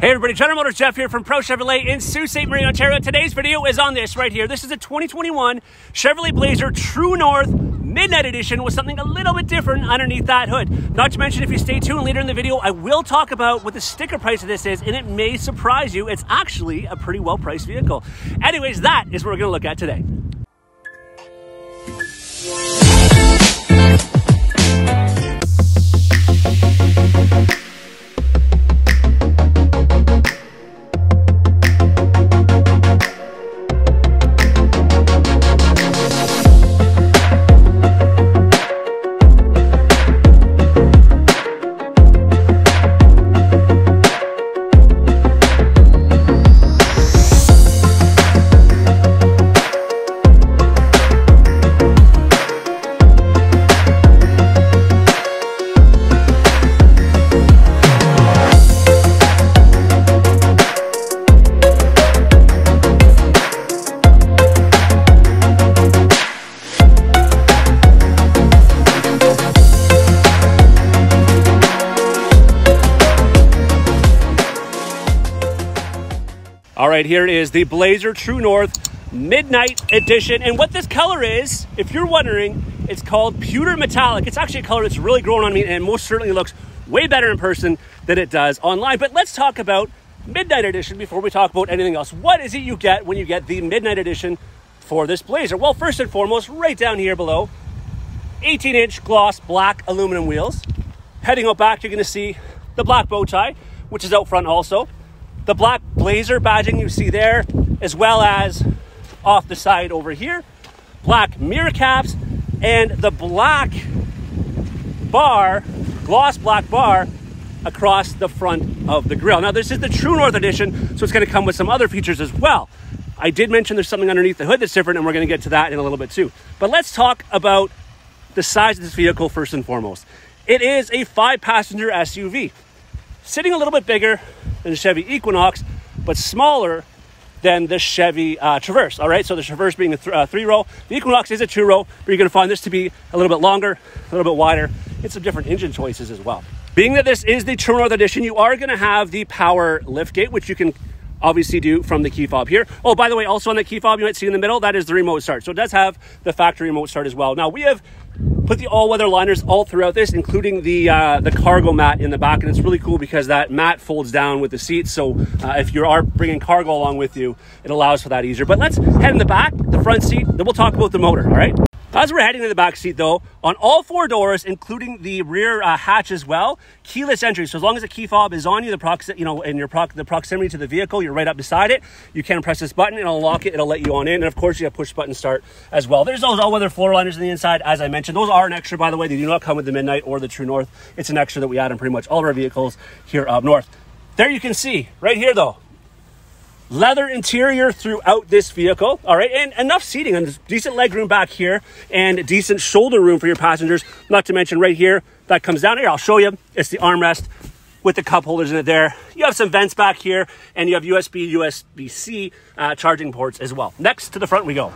Hey everybody, General Motors Jeff here from Pro Chevrolet in Sault Ste. Marie, Ontario. Today's video is on this right here. This is a 2021 Chevrolet Blazer True North Midnight Edition with something a little bit different underneath that hood. Not to mention, if you stay tuned later in the video, I will talk about what the sticker price of this is, and it may surprise you. It's actually a pretty well-priced vehicle. Anyways, that is what we're going to look at today. All right, here is the Blazer True North Midnight Edition. And what this color is, if you're wondering, it's called Pewter Metallic. It's actually a color that's really growing on me and most certainly looks way better in person than it does online. But let's talk about Midnight Edition before we talk about anything else. What is it you get when you get the Midnight Edition for this Blazer? Well, first and foremost, right down here below, 18-inch gloss black aluminum wheels. Heading out back, you're going to see the black bow tie, which is out front also. The black Blazer badging you see there, as well as off the side over here, black mirror caps, and the black bar, gloss black bar across the front of the grille. Now, this is the True North Edition, so it's going to come with some other features as well. I did mention there's something underneath the hood that's different, and we're going to get to that in a little bit too. But let's talk about the size of this vehicle first and foremost. It is a 5-passenger SUV, sitting a little bit bigger than the Chevy Equinox, but smaller than the Chevy Traverse. All right, so the Traverse being a 3-row, the Equinox is a 2-row, but you're going to find this to be a little bit longer, a little bit wider, and some different engine choices as well. Being that this is the True North Edition, you are going to have the power liftgate, which you can obviously do from the key fob here. Oh, by the way, also on the key fob you might see in the middle, that is the remote start. So it does have the factory remote start as well. Now, we have put the all-weather liners all throughout this, including the cargo mat in the back, and it's really cool because that mat folds down with the seat. So if you are bringing cargo along with you, it allows for that easier. But let's head in the back, the front seat, then we'll talk about the motor, all right? As we're heading to the back seat though, on all 4 doors, including the rear hatch as well, keyless entry. So as long as the key fob is on you, the proximity to the vehicle, you're right up beside it, you can press this button, it'll unlock it, it'll let you on in, and of course you have push button start as well. There's those all-weather floor liners on the inside, as I mentioned. Those are an extra, by the way. They do not come with the Midnight or the True North. It's an extra that we add in pretty much all of our vehicles here up north. There you can see, right here though, leather interior throughout this vehicle, all right, and enough seating and decent leg room back here and decent shoulder room for your passengers, not to mention right here, that comes down here. I'll show you. It's the armrest with the cup holders in it there. You have some vents back here, and you have USB, USB-C charging ports as well. Next to the front we go.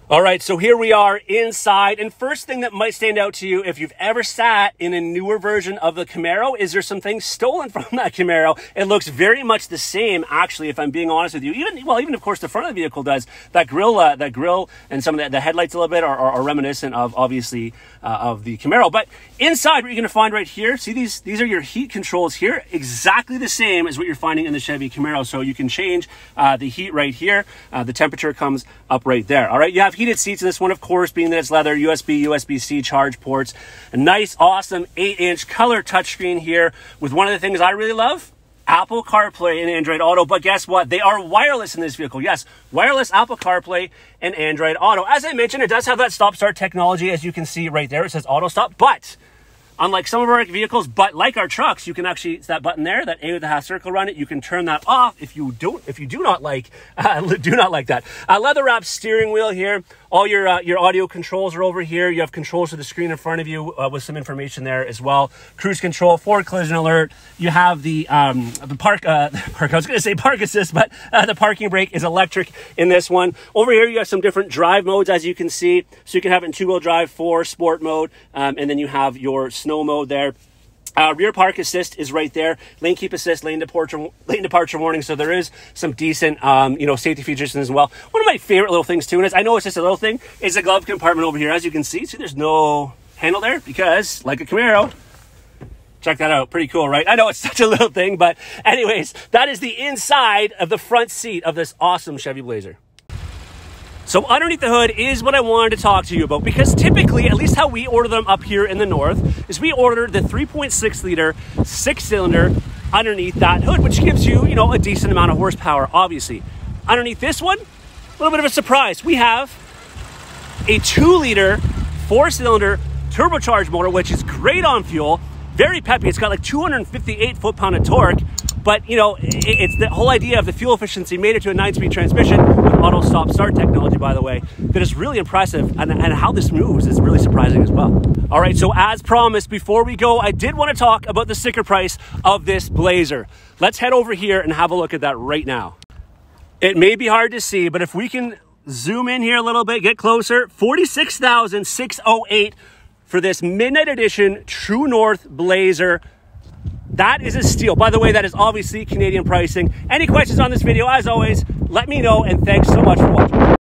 All right, so here we are inside, and first thing that might stand out to you if you've ever sat in a newer version of the Camaro is there's some things stolen from that Camaro. It looks very much the same, actually, if I'm being honest with you. Even of course the front of the vehicle does. That grill and some of the headlights a little bit are reminiscent of, obviously, of the Camaro. But inside, what you're gonna find right here, see these are your heat controls here, exactly the same as what you're finding in the Chevy Camaro. So you can change the heat right here. The temperature comes up right there. All right, you have heated seats in this one, of course, being that it's leather, USB, USB-C charge ports, a nice, awesome 8-inch color touchscreen here with one of the things I really love, Apple CarPlay and Android Auto. But guess what? They are wireless in this vehicle. Yes, wireless Apple CarPlay and Android Auto. As I mentioned, it does have that stop-start technology, as you can see right there. It says auto stop, but unlike some of our vehicles, but like our trucks, you can actually, it's that button there, that A with the half circle around it, you can turn that off if you do not like that. Leather wrapped steering wheel here. All your audio controls are over here. You have controls to the screen in front of you with some information there as well. Cruise control, forward collision alert. You have the park. I was going to say park assist, but the parking brake is electric in this one. Over here, you have some different drive modes, as you can see. So you can have it in 2-wheel drive, 4, sport mode, and then you have your snow mode there. Rear park assist is right there. Lane keep assist, lane departure warning. So there is some decent, safety features as well. One of my favorite little things too, and I know it's just a little thing, is the glove compartment over here. As you can see, there's no handle there because, like a Camaro, check that out. Pretty cool, right? I know it's such a little thing, but anyways, that is the inside of the front seat of this awesome Chevy Blazer. So underneath the hood is what I wanted to talk to you about, because typically, at least how we order them up here in the north, is we order the 3.6 liter 6-cylinder underneath that hood, which gives you, a decent amount of horsepower, obviously. Underneath this one, a little bit of a surprise. We have a 2-liter 4-cylinder turbocharged motor, which is great on fuel, very peppy. It's got like 258 foot-pound of torque. But, it's the whole idea of the fuel efficiency made it to a 9-speed transmission with auto stop-start technology, by the way, that is really impressive. And how this moves is really surprising as well. All right, so as promised, before we go, I did want to talk about the sticker price of this Blazer. Let's head over here and have a look at that right now. It may be hard to see, but if we can zoom in here a little bit, get closer, $46,608 for this Midnight Edition True North Blazer. That is a steal. By the way, that is obviously Canadian pricing. Any questions on this video, as always, let me know, and thanks so much for watching.